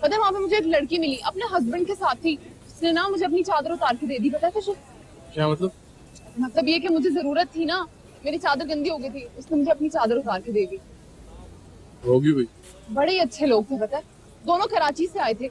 पता है वहां पे मुझे एक लड़की मिली अपने हस्बैंड के साथ ही, उसने ना मुझे अपनी चादर उतार के दे दी। पता है तुझे? क्या मतलब? मतलब ये कि मुझे जरूरत थी ना, मेरी चादर गंदी हो गई थी, उसने मुझे अपनी चादर उतार के दे दी। होगी भाई। बड़े ही अच्छे लोग थे। पता है दोनों कराची से आए थे।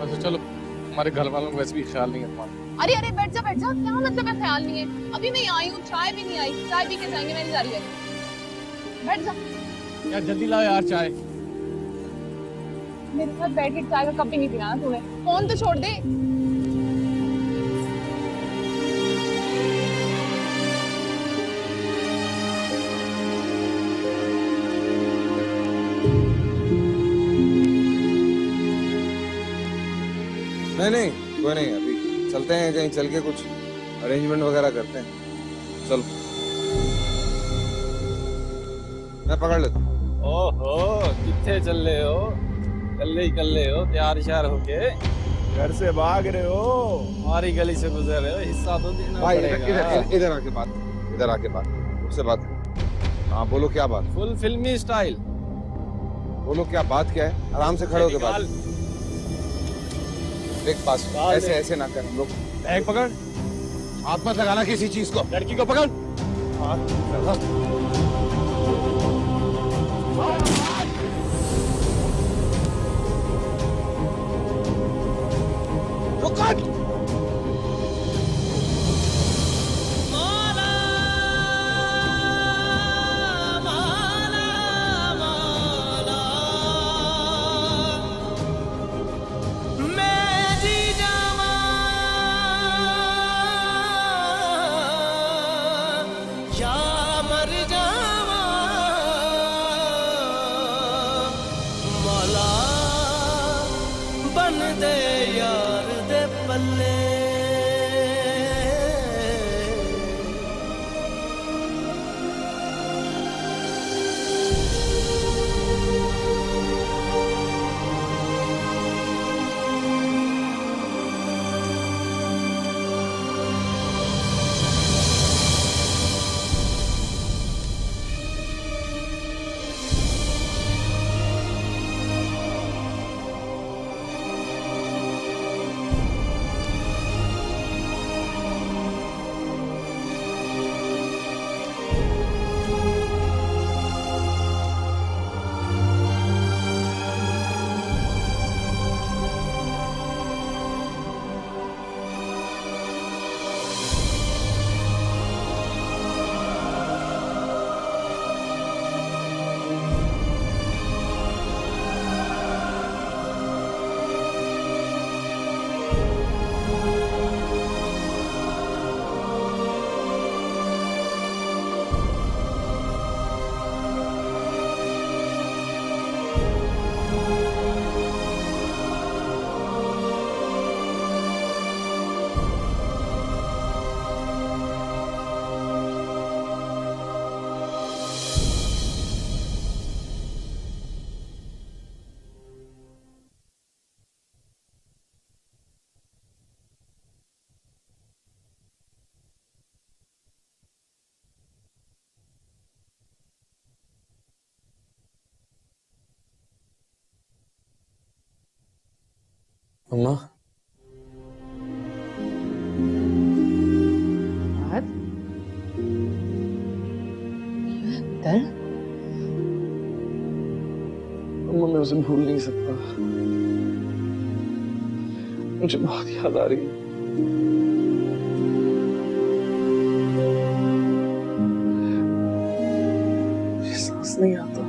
अच्छा चलो, हमारे घर वालों को वैसे भी ख्याल नहीं है तुम्हारा। अरे अरे बैठ जा बैठ जा, क्या मतलब है ख्याल नहीं है? अभी मैं आई हूँ, चाय भी नहीं आई, चाय पी के जाएंगे, मैं नहीं जा रही है। बैठ जा। यार जल्दी लाओ यार चाय। मेरे साथ बैठ के चाय का कप भी नहीं पिलाना तूने। फोन तो छोड़ दे। नहीं नहीं, कोई नहीं, अभी चलते हैं कहीं, चल के कुछ अरेंजमेंट वगैरह करते हैं। चलो, मैं पकड़ लेता हूँ। ओहो, किथे चल रहे हो? कल्ले हो, तैयार श्यार होके घर से भाग रहे हो, हमारी गली से गुजर रहे हो, हिस्सा तो देना भाई पड़ेगा। इधर आके बात, इधर आके बात, मुझसे बात करो। हाँ बोलो, क्या बात? फुल फिल्मी स्टाइल। बोलो क्या बात, क्या है? आराम से खड़े होके बात। देख पास, ऐसे ऐसे ना कर हम लोग। बैग पकड़, हाथ मत लगाना किसी चीज को। लड़की को पकड़। अम्मा, अम्मा मैं उसे भूल नहीं सकता। मुझे बहुत याद आ रही है। मुझे सांस नहीं आता।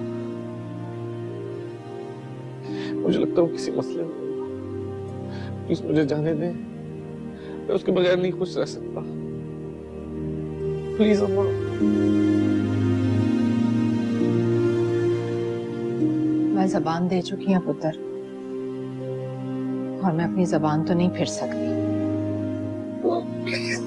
मुझे लगता है वो किसी मसले में होगा। प्लीज मुझे जाने दें, मैं उसके बगैर नहीं खुश रह सकता। प्लीज अम्मा। मैं जबान दे चुकी हूँ पुत्र, और मैं अपनी जबान तो नहीं फिर सकती। प्लीज।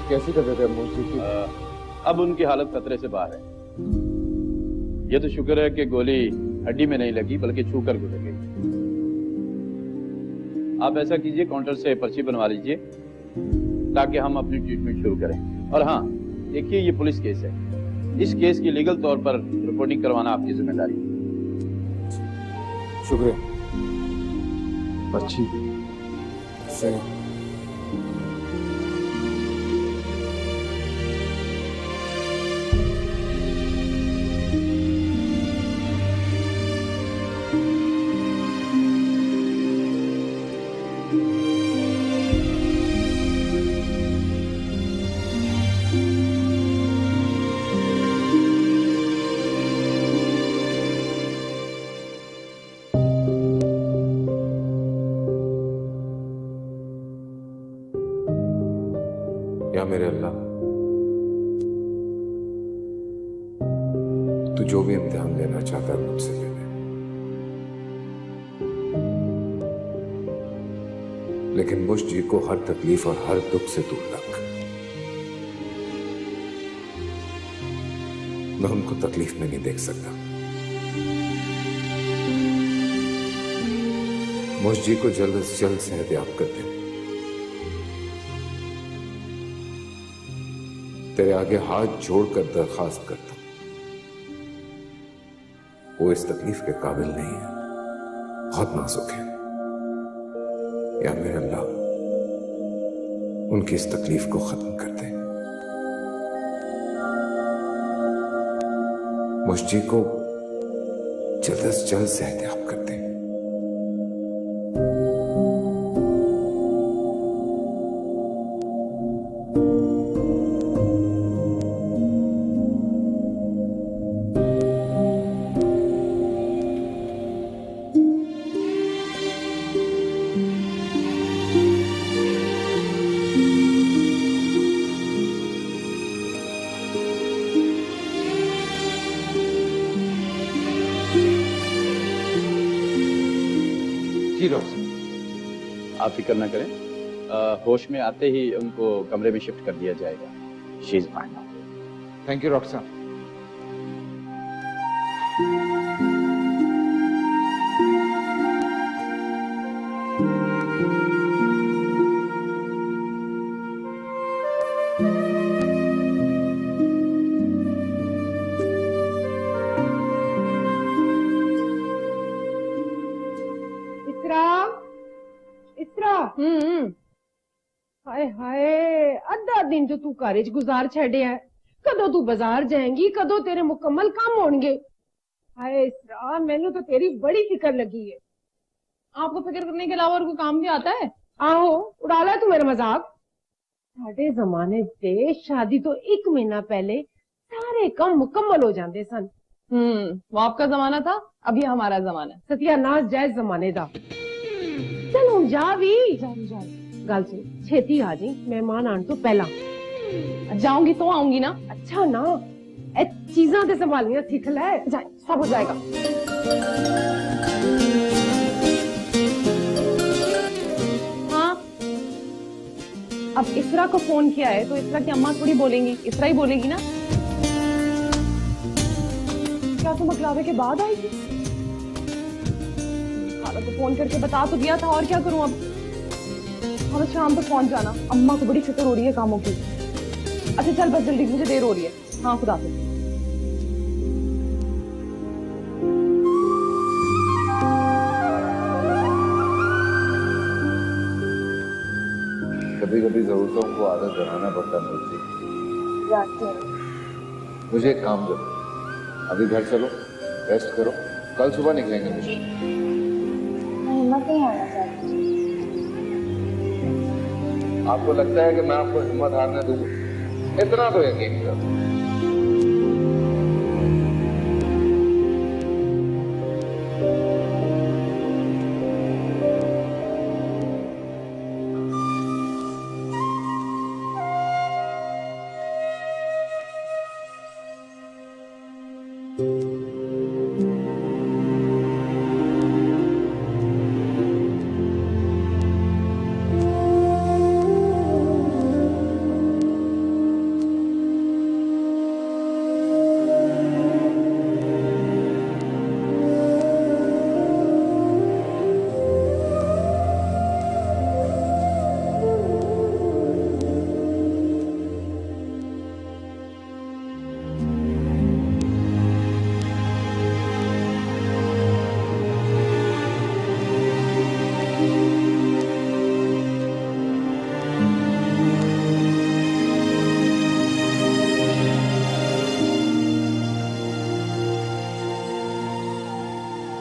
कैसी तबीयत है मुझे की? अब उनकी हालत खतरे से बाहर है। ये तो शुक्र है कि गोली हड्डी में नहीं लगी बल्कि छू कर गुजर गई। आप ऐसा कीजिए, काउंटर से पर्ची बनवा लीजिए ताकि हम अपनी ट्रीटमेंट शुरू करें। और हाँ, देखिए ये पुलिस केस है, इस केस की लीगल तौर पर रिपोर्टिंग करवाना आपकी जिम्मेदारी है। शुक्रिया। पर्ची से या मेरे अल्लाह, तू जो भी इम्तिहान लेना चाहता है मुझसे ले ले, लेकिन मुझ जी को हर तकलीफ और हर दुख से दूर रख। मैं उनको तकलीफ में नहीं देख सकता। मुझ जी को जल्द से जल्द सेहतयाब कर दे। तेरे आगे हाथ जोड़कर दरखास्त करता हूं, वो इस तकलीफ के काबिल नहीं है, बहुत नाजुक है। या मेरे अल्लाह, उनकी इस तकलीफ को खत्म कर दे। मुझ जी को जल्द से जल्द सेहतयाब कर दे। जी डॉक्टर। आप फिक्र ना करें, होश में आते ही उनको कमरे में शिफ्ट कर दिया जाएगा। She is fine. Thank you doctor साहब। हाय हाय, अद्धा दिन तो तू घर च गुजार छड़िया है। कदों तू बाजार जाएंगी, कदों तेरे मुकम्मल काम होंगे। हाय इसरा, मैनू तो तेरी बड़ी फिक्र लगी है। आपको फिक्र करने के अलावा और कोई काम भी आता है? आहो, उड़ा ला तू मेरा मजाक। साडे जमाने से शादी तो 1 महीना पहले सारे काम मुकम्मल हो जाते सन। वो आपका जमाना था, अभी हमारा जमाना है। सत्यानाश जायज जमाने दा। चल हुण जा भी। गल सुन, छेती आ जी, मेहमान आने तो पहला। जाऊंगी तो आऊंगी ना। अच्छा ना, ए चीजां ते संभालनियां सीख ले। जाए, सब हो जाएगा। हाँ, अब इसरा को फोन किया है तो इसरा की अम्मा थोड़ी बोलेंगी, इसरा ही बोलेगी ना। क्या तुम अगलावे के बाद आएगी? खाला को फोन करके बता तो दिया था, और क्या करूं अब। हमें शाम तक पहुंच जाना, अम्मा को बड़ी फिक्र हो रही है कामों की। अच्छा चल बस जल्दी, मुझे देर हो रही है। हाँ खुदा हाफिज। कभी कभी जरूरतों को आदत बनाना पड़ता है। मुझे एक काम करो, अभी घर चलो, रेस्ट करो, कल सुबह निकलेंगे। मुझे हिम्मत नहीं हारना चाहती। आपको लगता है कि मैं आपको हिम्मत हारने दूंगा? इतना तो यकीन करो।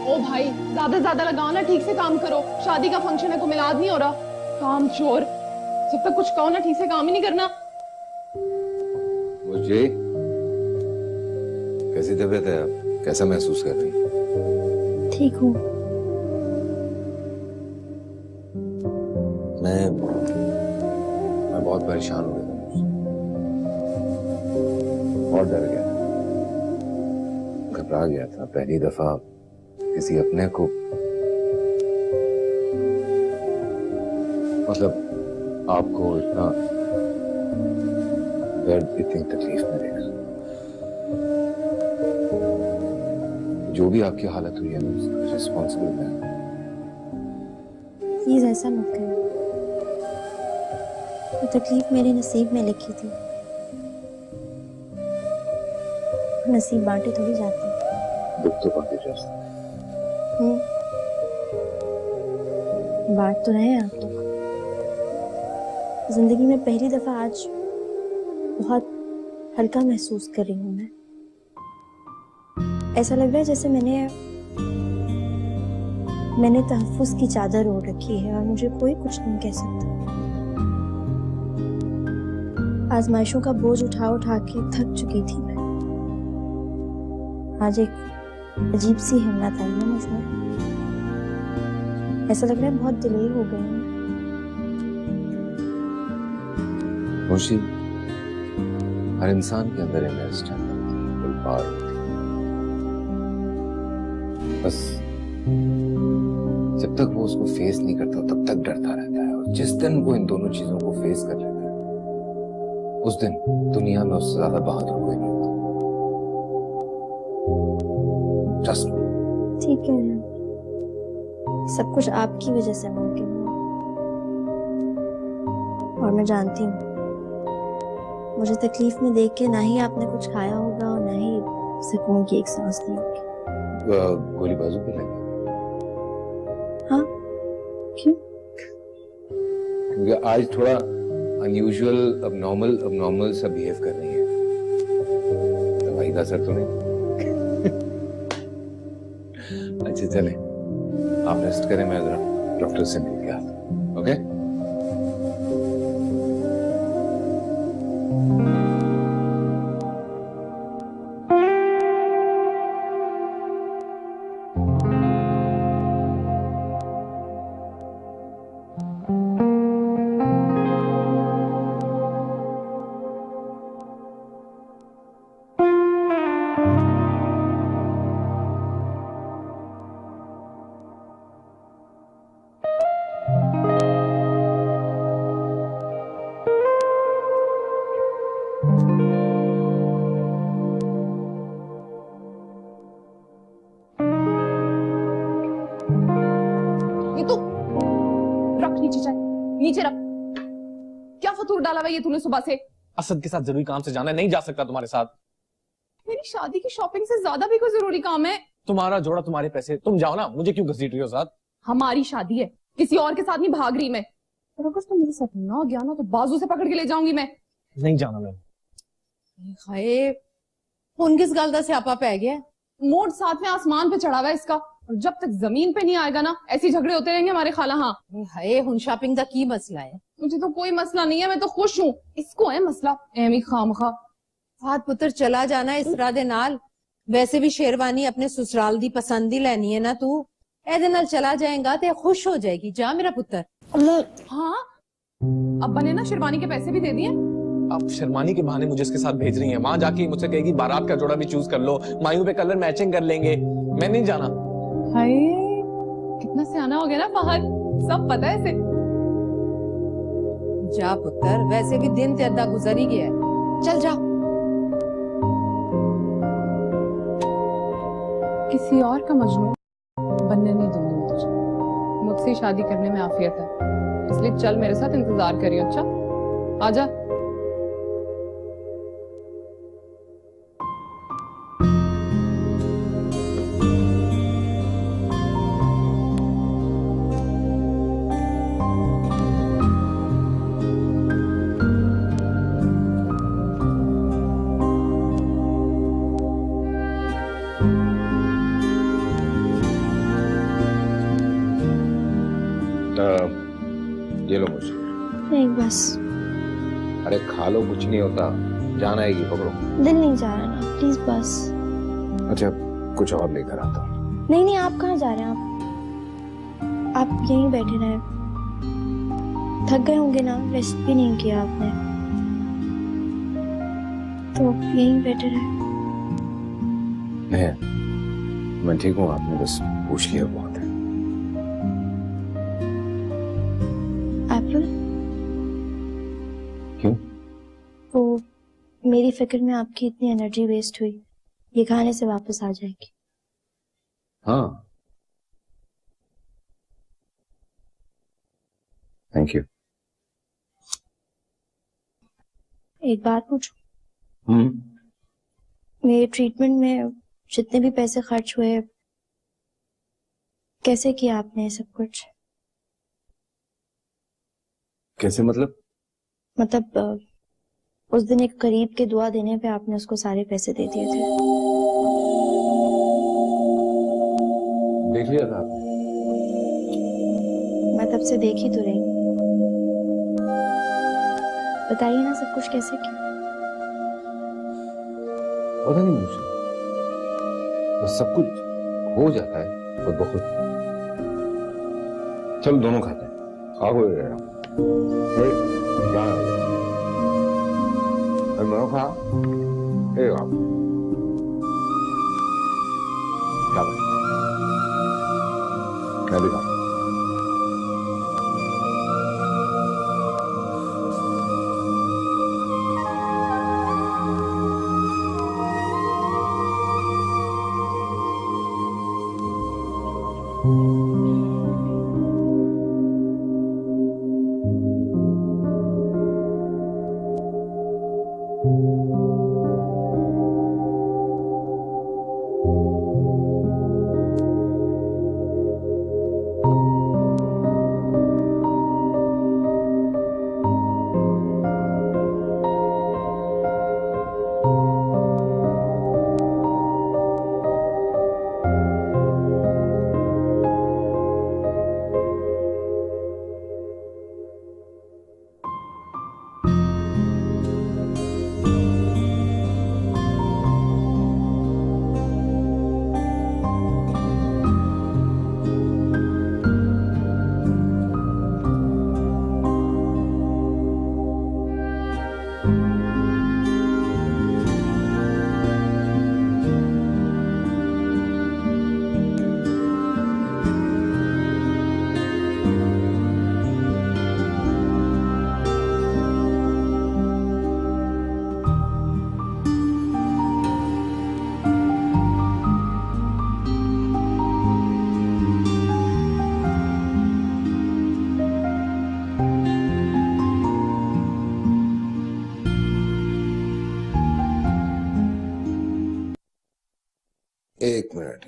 ओ भाई ज्यादा से ज्यादा लगाओ ना, ठीक से काम करो। शादी का फंक्शन है, को मिलाद नहीं हो रहा। काम चोर, जब तक कुछ कहो ना ठीक से काम ही नहीं करना। मुझे कैसी तबीयत है? आप कैसा महसूस कर रही हैं? ठीक हूँ। मैं बहुत परेशान हो गया, बहुत डर गया, घबरा गया था। पहली दफा किसी अपने को, मतलब आपको इतना दर्द, इतनी तकलीफ में देखा। जो भी आपकी हालत हुई है, मैं रिस्पॉन्सिबल मैं। प्लीज ऐसा मत करो, वो तकलीफ मेरे नसीब में लिखी थी। नसीब बांटे थोड़ी जाते हैं। दुख तो बांटे जा सकते। बांट तो रहे हैं आप लोग। जिंदगी में पहली दफा आज बहुत हल्का महसूस कर रही हूँ मैं। ऐसा लग रहा है जैसे मैंने तहफ्फुज़ की चादर ओढ़ रखी है और मुझे कोई कुछ नहीं कह सकता। आजमाइशों का बोझ उठा उठा के थक चुकी थी मैं। आज एक अजीब सी हिम्मत आई है मुझमें। ऐसा लग रहा है बहुत डिले हो गई हूँ। खुशी हर इंसान के अंदर इनर स्ट्रेंथ पावर होती है। बस जब तक वो उसको फेस नहीं करता तब तक डरता रहता है, और जिस दिन वो इन दोनों चीजों को फेस कर लेता है, उस दिन दुनिया में उससे ज्यादा बहादुर कोई नहीं होता। Trust me. ठीक है, सब कुछ आपकी वजह से मुमकिन हुआ, और मैं जानती हूँ मुझे तकलीफ में देख के ना ही आपने कुछ खाया होगा और ना ही सुकून की एक सांस ली होगी। गोली बाजू पे लगी? हाँ, क्यों? क्योंकि आज थोड़ा अनयूजुअल, अबनॉर्मल सा बिहेव कर रही है। दवाई का असर तो नहीं? अच्छा चले, आप रेस्ट करें, मैं जरा डॉक्टर से मिल के आता हूं। ओके? नीचे रख। क्या फतूर डाला हुआ ये तूने सुबह से? असद के साथ जरूरी काम से जाना है, नहीं जा सकता तुम्हारे साथ। मेरी शादी की शॉपिंग से ज्यादा भी कोई जरूरी काम है? तुम्हारा जोड़ा, तुम्हारे पैसे, तुम जाओ ना, मुझे क्यों घसीट रही हो साथ? हमारी शादी है, किसी और के साथ नहीं भाग रही मैं। और अगर तुम मेरे साथ ना गया ना तो बाजू से पकड़ के ले जाऊंगी मैं। नहीं जाना मैं। हाय, हुन किस गल दा स्यापा पै गया? मोड़ साथ में आसमान पे चढ़ा हुआ है इसका, और जब तक जमीन पे नहीं आएगा ना ऐसे झगड़े होते रहेंगे हमारे खाला। हाँ हाय, हुन शॉपिंग दा की मसला है? मुझे तो कोई मसला नहीं है, मैं तो खुश हूँ। इसको है मसला, एमी खामखा। फात पुत्र चला जाना इस तरह दे नाल। वैसे भी शेरवानी अपने ससुराल दी पसंद ही लेनी है ना, तू एदे नाल चला जाएगा ते खुश हो जाएगी। जा मेरा पुत्र। हाँ, अब्बा ने ना शेरवानी के पैसे भी दे दिए। अब शर्मानी के बहाने मुझे इसके साथ भेज रही है। वहां जाके मुझसे कहेगी बारात का जोड़ा भी चूज कर लो, मायूं पे कलर मैचिंग कर लेंगे। मैं नहीं जाना। हाय, कितना सियाना हो गया ना फहद, सब पता है इसे। जा पुत्र, वैसे भी दिन ते अद्धा गुजर ही गया है। चल जा। किसी और का मजनू बनने नहीं दूंगी मैं तुझे। मुझसे शादी करने में आफियत है, इसलिए चल मेरे साथ, इंतजार करियो। अच्छा आजा। ये लो मुझे। नहीं बस, अरे खा लो, कुछ नहीं होता। जान आएगी, पकड़ो। दिल नहीं जा रहा ना, प्लीज बस। अच्छा कुछ और लेकर आता हूँ। नहीं नहीं, आप कहाँ जा रहे हैं? आप यहीं बैठे रहे। थक गए होंगे ना, रेस्ट भी नहीं किया आपने, तो यहीं बैठे रहे। नहीं मैं ठीक हूँ, आपने बस पूछ लिया बहुत है। एप्पल? क्यों? वो मेरी फिक्र में आपकी इतनी एनर्जी वेस्ट हुई, ये खाने से वापस आ जाएगी। हाँ थैंक यू। एक बात पूछूं? मेरे ट्रीटमेंट में जितने भी पैसे खर्च हुए, कैसे किया आपने ये सब कुछ? कैसे मतलब? मतलब उस दिन एक करीब के दुआ देने पे आपने उसको सारे पैसे दे दिए थे। देख लिया था आपने? मैं तब से देख ही तो रही हूँ। बताइए ना सब कुछ कैसे किया? पता नहीं मुझे, बस सब कुछ हो जाता है खुद ब खुद। चलो दोनों खाते हैं। खा हो गया मैं खा मैं भी खा। एक मिनट।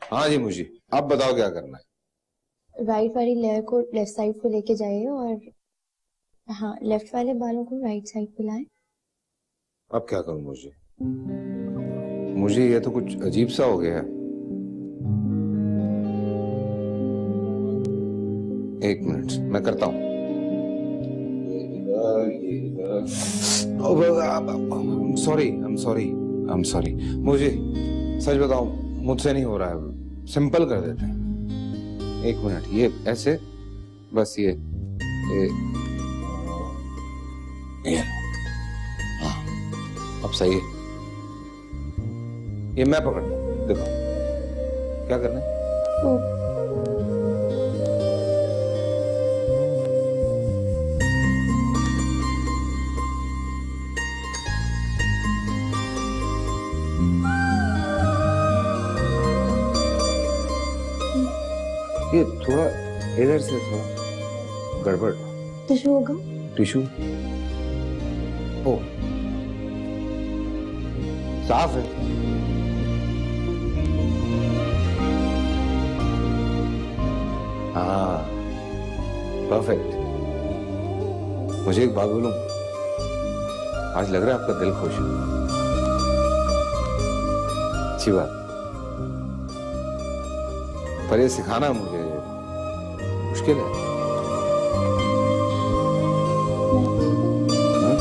हाँ जी मुझे, आप बताओ क्या करना है। राइट वाली लेयर को लेफ्ट साइड पे लेके जाइए और हाँ, लेफ्ट वाले बालों को राइट साइड पे लाएं। अब क्या करूं मुझे ये तो कुछ अजीब सा हो गया है। एक मिनट मैं करता हूं। I'm sorry। मुझे सच बताऊं, मुझसे नहीं हो रहा है, सिंपल कर देते हैं। एक मिनट, ये ऐसे बस ये हाँ अब सही है। ये मैं पकड़ता हूं, देखो क्या करना है। ये थोड़ा इधर से थोड़ा गड़बड़। टिश्यू होगा? टिश्यू? ओ साफ है। हाँ परफेक्ट। मुझे एक बात बोलूं, आज लग रहा है आपका दिल खुश है। अच्छी बात, पर ये सिखाना मुझे मुश्किल है? हाँ?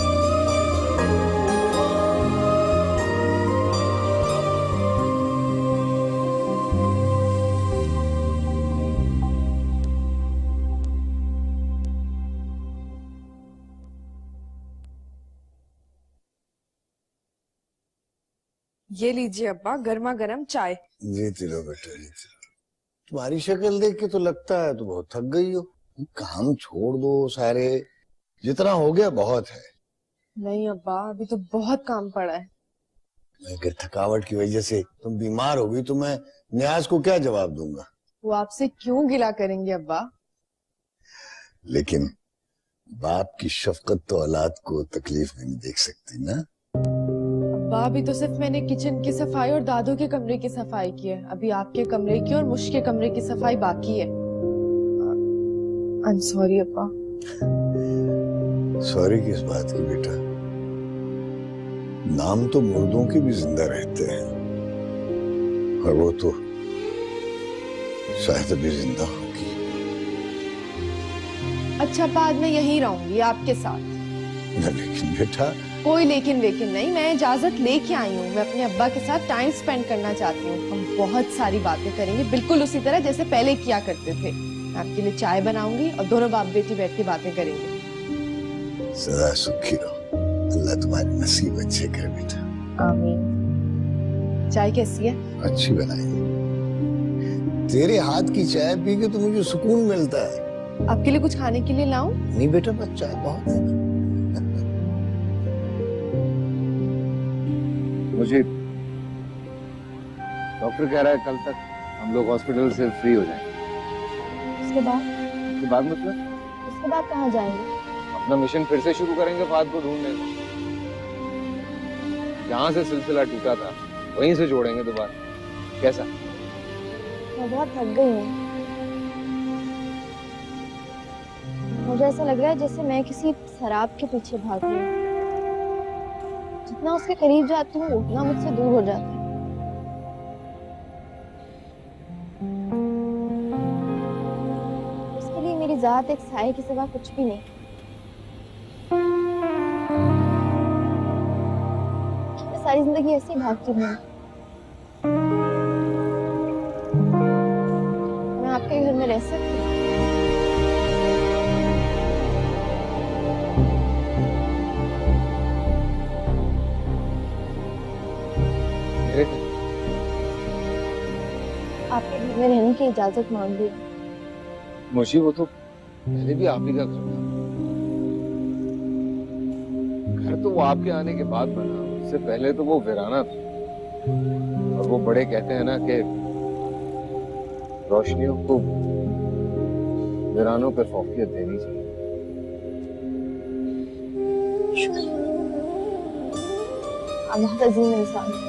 ये लीजिए अब्बा, गर्मा गर्म चाय। जीती रहो बेटा, जीती रहो। तुम्हारी शक्ल देख के तो लगता है तो बहुत थक गई हो। काम छोड़ दो सारे, जितना हो गया बहुत है। नहीं अब्बा, अभी तो बहुत काम पड़ा है। अगर थकावट की वजह से तुम बीमार हो गई तो मैं न्याज को क्या जवाब दूंगा? वो आपसे क्यों गिला करेंगे अब्बा? लेकिन बाप की शफकत तो औलाद को तकलीफ में नहीं देख सकती ना। अब्बा, अभी तो सिर्फ मैंने किचन की सफाई और दादू के कमरे की सफाई की है। अभी आपके कमरे की और मुश के कमरे की सफाई बाकी है। आई एम सॉरी अब्बा। सॉरी किस बात की बेटा? नाम तो मुर्दों के भी जिंदा रहते हैं, और वो तो शायद अभी जिंदा होगी। अच्छा बाद में यहीं रहूंगी आपके साथ। लेकिन बेटा, कोई लेकिन वेकिन नहीं, मैं इजाजत लेके आई हूँ। मैं अपने अब्बा के साथ टाइम स्पेंड करना चाहती हूँ। हम बहुत सारी बातें करेंगे, बिल्कुल उसी तरह जैसे पहले किया करते थे। मैं आपके लिए चाय बनाऊंगी और दोनों बाप बेटी बैठ के बातें करेंगे। सदा सुखी रहो, अल्लाह तुम्हारे नसीब अच्छे करे बेटा। आमीन। चाय कैसी है? अच्छी बनाई। तेरे हाथ की चाय पी के तो मुझे सुकून मिलता है। आपके लिए कुछ खाने के लिए लाऊं? नहीं बेटा, बस चाय बहुत है। मुझे डॉक्टर कह रहा है कल तक हम लोग हॉस्पिटल से फ्री हो जाएंगे। उसके बाद? उसके बाद मतलब उसके बाद कहाँ जाएंगे? अपना मिशन फिर से शुरू करेंगे फाद को ढूंढने का। जहां से सिलसिला टूटा था वहीं से जोड़ेंगे दोबारा। कैसा? मैं बहुत थक गई हूँ। मुझे ऐसा लग रहा है जैसे मैं किसी शराब के पीछे भाग रही हूँ। जितना उसके करीब जाती हूँ उतना मुझसे दूर हो जाता है। उसके लिए मेरी जात एक साए के सिवा कुछ भी नहीं। मैं सारी जिंदगी ऐसे ही भागती हूँ। मैं आपके घर में रह सकती हूँ? आपके घर में रहने की इजाजत मांग ली। मुझे वो तो पहले भी आप ही का घर था। घर तो वो आपके आने के बाद बना, उससे पहले तो वो वीराना था। और वो बड़े कहते हैं ना कि रोशनियों को वीरानों पर फौकियत देनी चाहिए। आप बहुत अजीम इंसान हैं।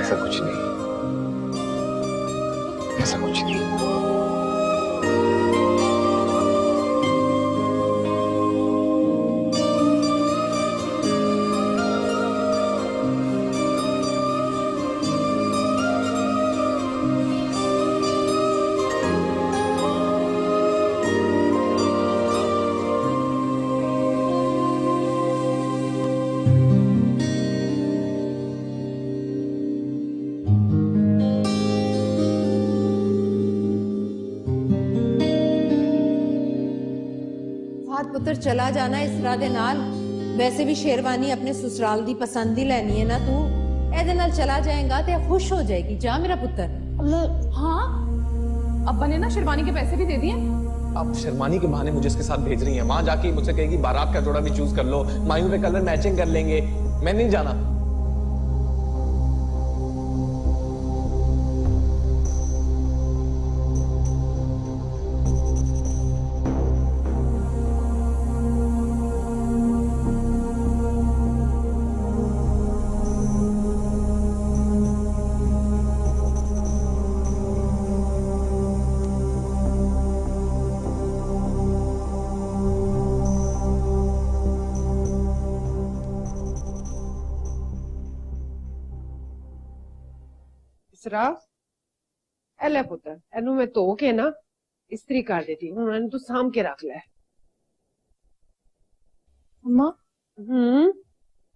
ऐसा कुछ नहीं, ऐसा कुछ नहीं। पुत्र चला जाना इस रादे नाल। वैसे भी शेरवानी अपने ससुराल दी पसंद ही लेनी है ना तू। एदे नाल चला जाएगा ते खुश हो जाएगी। जा मेरा पुत्र। हाँ, अब्बा ने ना शेरवानी के पैसे भी दे दिए। अब शेरवानी के बहाने मुझे इसके साथ भेज रही है। वहां जाके मुझसे कहेगी बारात का जोड़ा भी चूज कर लो, मायूं पे कलर मैचिंग कर लेंगे। मैं नहीं जाना। इसरा, एले पुत्र एनू मैं धो के ना इस्त्री कर देती हूं, एनू तू साम के रख ले। अम्मा, हम्म,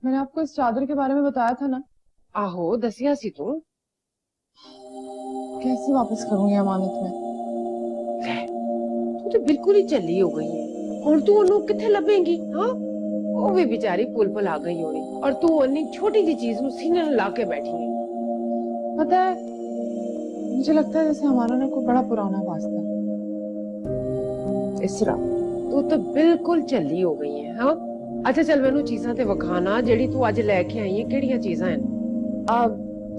मैंने आपको इस चादर के बारे में बताया था ना। आहो दसिया सी तू। कैसे वापस करूंगी अमानत में? तू तो बिल्कुल ही चली हो गई है। और तू ओनू किथे लभेंगी? हाँ, वो भी बेचारी पुल आ गई होनी और तू ओनी छोटी सी चीज नु सीने में ला के बैठी है। पता है, मुझे लगता है जैसे हमारा ना कोई बड़ा पुराना वास्ता है। इसरा तू तो बिल्कुल चली हो गई है। हाँ, अच्छा चल मैनू चीज़ां ते वखाना जेड़ी तू आज लेके आई है, केड़ियां चीज़ां हैं?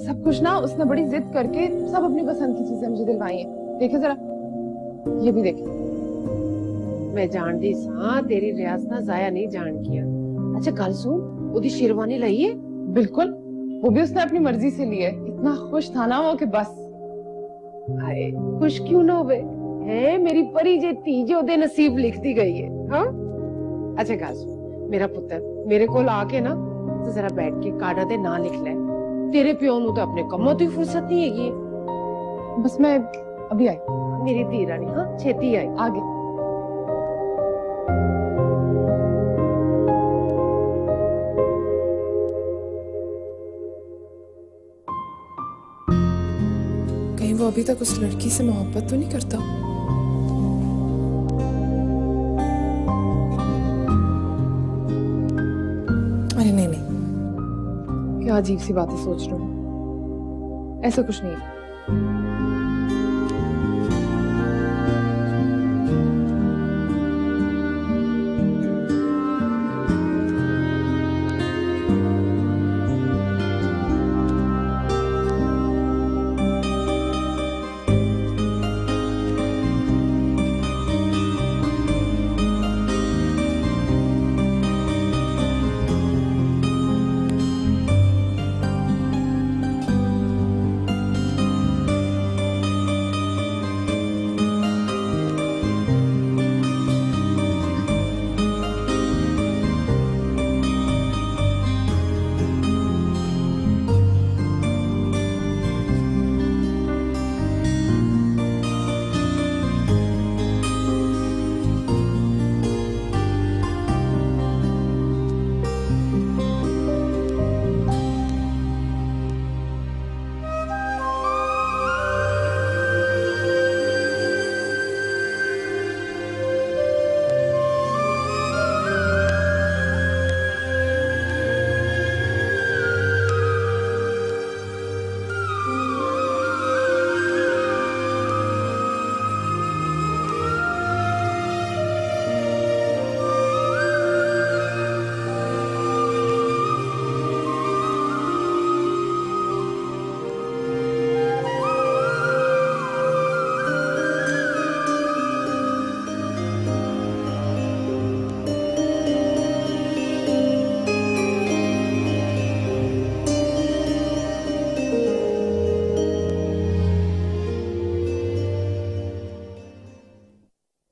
सब कुछ ना उसने बड़ी जिद करके सब अपनी पसंद की चीजें मुझे दिलवाई हैं। देखे जरा, ये भी देखे। मैं जानदी सा तेरी रियासत जाया नहीं जान किया। अच्छा गल सुन, ओदी शेरवानी लई है? बिल्कुल, वो भी उसने अपनी मर्जी से ली है। इतना खुश था ना वो कि बस। हाय, खुश क्यों ना होवे? है मेरी परी जे धी जो ओदे नसीब लिखती गई है। हाँ, अच्छा गल सुन, मेरा पुत्र मेरे कोल आके ना तो जरा बैठ के कार्डा ते ना लिख ले। तेरे प्यो नु तो अपने कम्मों तो ही फुर्सत नहीं हैगी। बस मैं अभी आई। मेरी धी रानी, हाँ छेती आई। आगे कहीं वो अभी तक उस लड़की से मोहब्बत तो नहीं करता? अरे नहीं नहीं, क्या अजीब सी बातें सोच रहा हूँ। ऐसा कुछ नहीं है।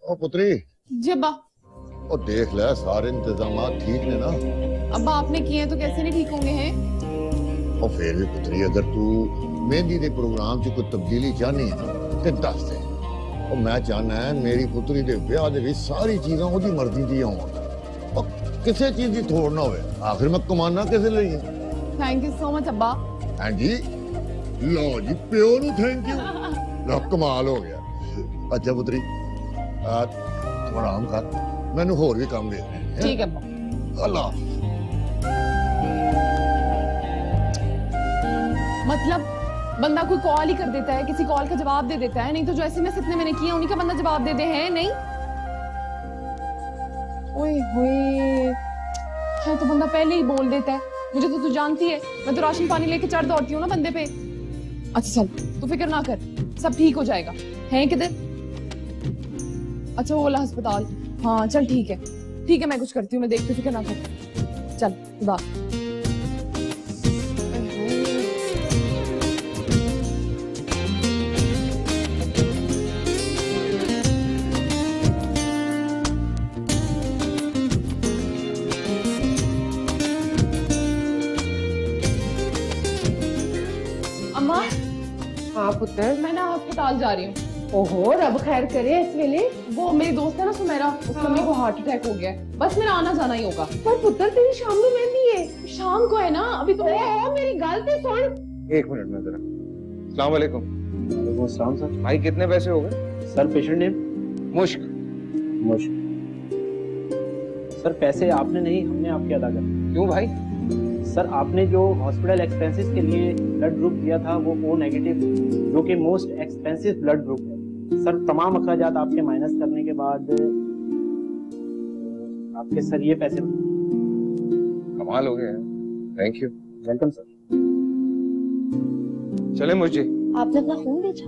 ओ पुत्री, जी अब्बा। ओ देख ले सारे इंतजाम ठीक ने ना? अब्बा आपने किए हैं तो कैसे नहीं ठीक होंगे हैं? और फिर भी पुत्री अगर तू मेहंदी के प्रोग्राम च कोई तब्दीली चाहनी है ते दस दे। और मैं चाहना है मेरी पुत्री दे ब्याह दे विच सारी चीजां ओदी मर्जी दी होण और किसी चीज की थोड़ ना होवे। आखिर मैं कमाना किस लिए है? थैंक यू सो मच अब्बा। हां जी, लो जी प्यो नु थैंक यू। लो कमाल हो गया। अच्छा पुत्री तू आराम कर, मैनू होर भी काम दे। ठीक है अब्बा। अल्लाह मतलब बंदा कोई कॉल ही कर देता है, किसी कॉल का जवाब दे देता है, नहीं तो जो एसएमएस इतने मैंने किए उन्हीं का बंदा जवाब दे दे है नहीं। ओए होए, है तो बंदा पहले ही बोल देता है। मुझे तो तू जानती है, मैं तो राशन पानी लेके चढ़ दौड़ती हूँ ना बंदे पे। अच्छा चल तू फिक्र ना कर, सब ठीक हो जाएगा। है किधर? अच्छा वो वाला अस्पताल। हाँ चल ठीक है मैं कुछ करती हूँ, मैं देखती हूँ, फिक्र ना कर। चल खुदा। अम्मा हाँ पुत्र, मैं ना अस्पताल जा रही हूँ। ओहो रब खैर करे इस वेले। वो मेरी दोस्त है ना सुमेरा, उसका मेरे को हार्ट अटैक हो गया है। बस मेरा आना जाना ही होगा। पर पुत्र तेरी शाम में मेहंदी है। शाम को है ना, अभी तो ओहो मेरी गल ते सुन। एक मिनट में जरा। अस्सलाम वालेकुम। वालेकुम अस्सलाम सर। भाई कितने पैसे हो गए? सर पेशेंट नेम मुश्क। सर पैसे आपने नहीं, हमने आपके अदा कर। क्यों भाई? सर आपने जो हॉस्पिटल एक्सपेंसेस के लिए ब्लड ग्रुप दिया था वो O नेगेटिव, जो कि मोस्ट एक्सपेंसिव ब्लड ग्रुप है। सर तमाम अखराजात आपके माइनस करने के बाद आपके सर ये पैसे। कमाल हो गया। Thank you. Welcome sir. चले मुझे। आपने अपना खून बेचा?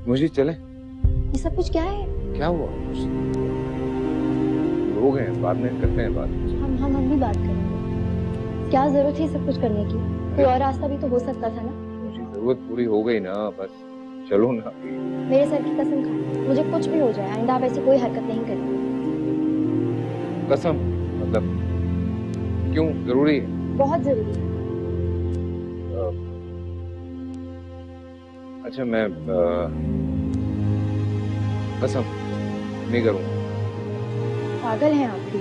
मुझे चले। ये सब कुछ क्या है? क्या हुआ? लोग हैं, बाद में करते हैं बात। हम भी बात करेंगे। क्या जरूरत है सब कुछ करने की? कोई और रास्ता भी तो हो सकता था ना। मुझे जरूरत पूरी हो गई ना, बस चलो ना। मेरे सर की कसम खा, मुझे कुछ भी हो जाए आइंदा आप ऐसी कोई हरकत नहीं करेंगे। कसम? मतलब क्यों? जरूरी है? बहुत जरूरी है। अच्छा मैं कसम नहीं करूँगा। पागल हैं आप भी।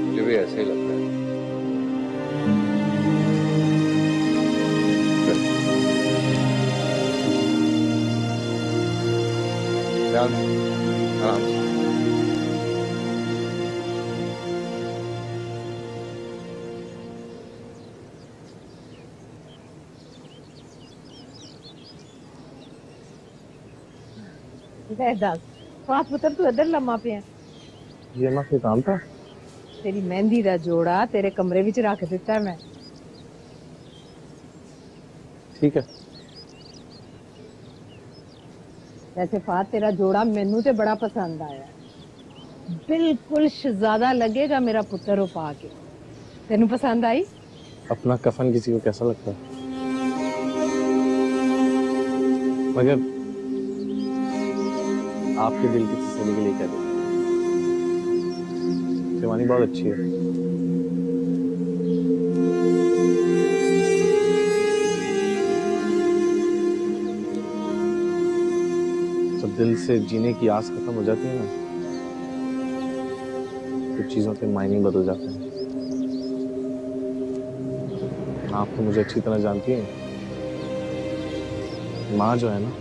मुझे भी ऐसे ही लगता है। ध्यान से, आराम से। पास पुत्र तू इधर लम्मा पे है। ये ना कोई काम था? तेरी मेहंदी दा जोड़ा तेरे कमरे विच रख दिता मैं। ठीक है। वैसे फात तेरा जोड़ा मैनू ते बड़ा पसंद आया। बिल्कुल शहजादा लगेगा मेरा पुत्र हो पाके। तेनू पसंद आई? अपना कफन किसी को कैसा लगता है? मगर आपके दिल की तसल्ली के लिए क्या दें? शिवानी बहुत अच्छी है। जब दिल से जीने की आस खत्म हो जाती है ना, कुछ चीजों के मायने बदल जाते हैं। आप तो मुझे अच्छी तरह जानती हैं। माँ जो है ना,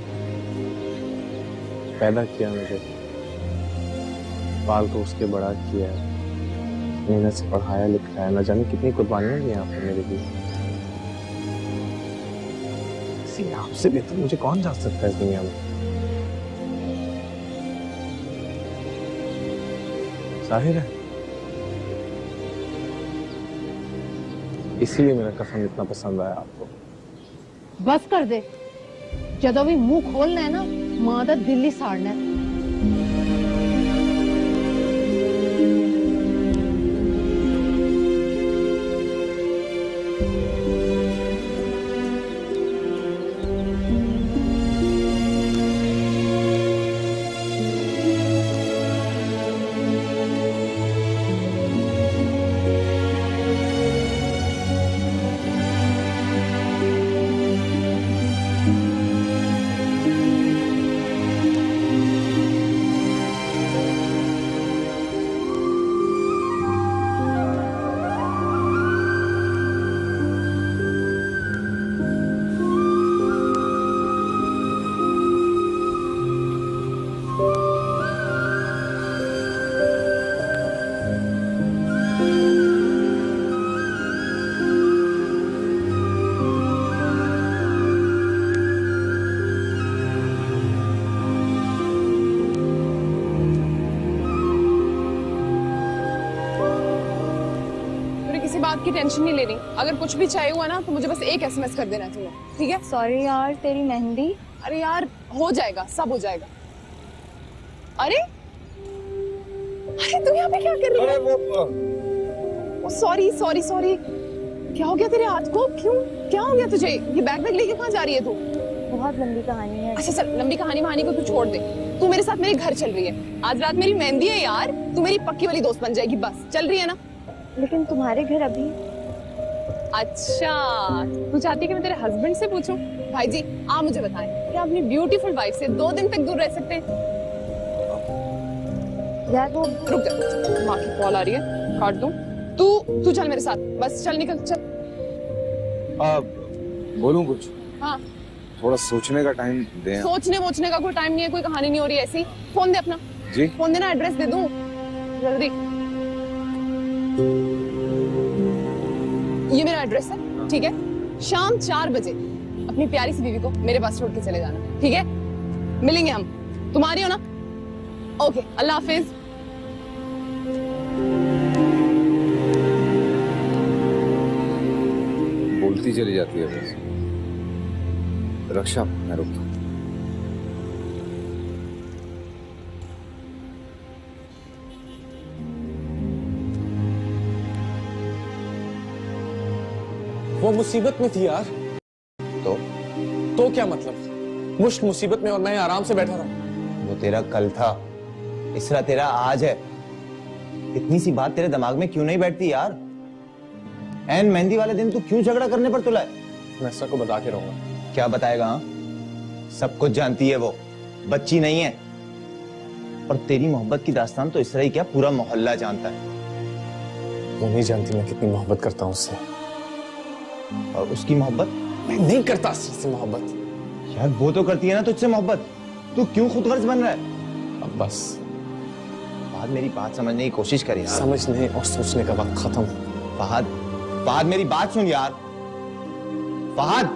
पैदा किया मुझे, पाल को उसके बड़ा किया है, मेहनत से पढ़ाया लिखाया, न जाने कितनी कुर्बानियां दी आपने मेरे लिए। इसी आपसे बेहतर मुझे कौन जान सकता है इस दुनिया में? जाहिर है इसीलिए मेरा कफन इतना पसंद आया आपको। बस कर दे। जदों भी मुंह खोलना है ना, मां दा दिल ही साड़ना है। बात की टेंशन नहीं लेनी। अगर कुछ भी चाहिए हुआ ना तो मुझे बस एक SMS कर देना चाहिए, ठीक है? सॉरी यार, तेरी मेहंदी। अरे यार हो जाएगा, सब हो जाएगा। अरे अरे तुम यहाँ पे क्या कर रही हो? Sorry sorry sorry. क्या हो गया तेरे हाथ को? क्यों, क्या हो गया तुझे? ये बैग लेके कहाँ जा रही है तू? बहुत लंबी कहानी है। अच्छा चल, लंबी कहानी वहानी को तू छोड़ दे। तू मेरे साथ मेरे घर चल रही है। आज रात मेरी मेहंदी है यार, तू मेरी पक्की वाली दोस्त बन जाएगी। बस चल रही है ना? लेकिन तुम्हारे घर अभी अच्छा, तू चाहती है कि मैं तेरे हस्बैंड से पूछूं? भाई जी, आप मुझे बताएं, क्या अपनी ब्यूटीफुल वाइफ से 2 दिन तक दूर रह सकते हैं? यार वो रुक जा, माँ की कॉल आ रही है, काट दूं। तू चल मेरे साथ, बस चल निकल चल। बोलूं कुछ? हाँ, थोड़ा सोचने का टाइम दें। सोचने का कोई टाइम नहीं है, कोई कहानी नहीं हो रही ऐसी। फोन दे अपना। जी? फोन देना, एड्रेस दे दूं जल्दी। ये मेरा एड्रेस है, ठीक है? शाम 4 बजे अपनी प्यारी सी बीवी को मेरे पास छोड़ के चले जाना, ठीक है? मिलेंगे हम। तुम आ रही हो ना? ओके, अल्लाह हाफिज। बोलती चली जाती है बस। रक्षा, मैं रुकता हूं। वो मुसीबत में थी यार। तो क्या मतलब? मुश्क मुसीबत में और मैं आराम से बैठा रहा। वो तेरा कल था, इसरा तेरा आज है। इतनी सी बात तेरे दिमाग में क्यों नहीं बैठती यार? एन मेहंदी वाले दिन तू क्यों झगड़ा करने पर तुला है? मैं इसरा को बता के रहूंगा। क्या बताएगा? हाँ, सब कुछ जानती है वो, बच्ची नहीं है। और तेरी मोहब्बत की दास्तान तो इसरा ही क्या, पूरा मोहल्ला जानता है। वो नहीं जानती मैं कितनी मोहब्बत करता हूँ उससे। और उसकी मोहब्बत? मैं नहीं करता उससे मोहब्बत। यार वो तो करती है ना तुझसे मोहब्बत, तू क्यों खुदगर्ज बन रहा है? अब बस फहद, मेरी बात समझने की कोशिश कर यार। समझने और सोचने का वक्त खत्म। फहद, फहद मेरी बात सुन यार। फहद,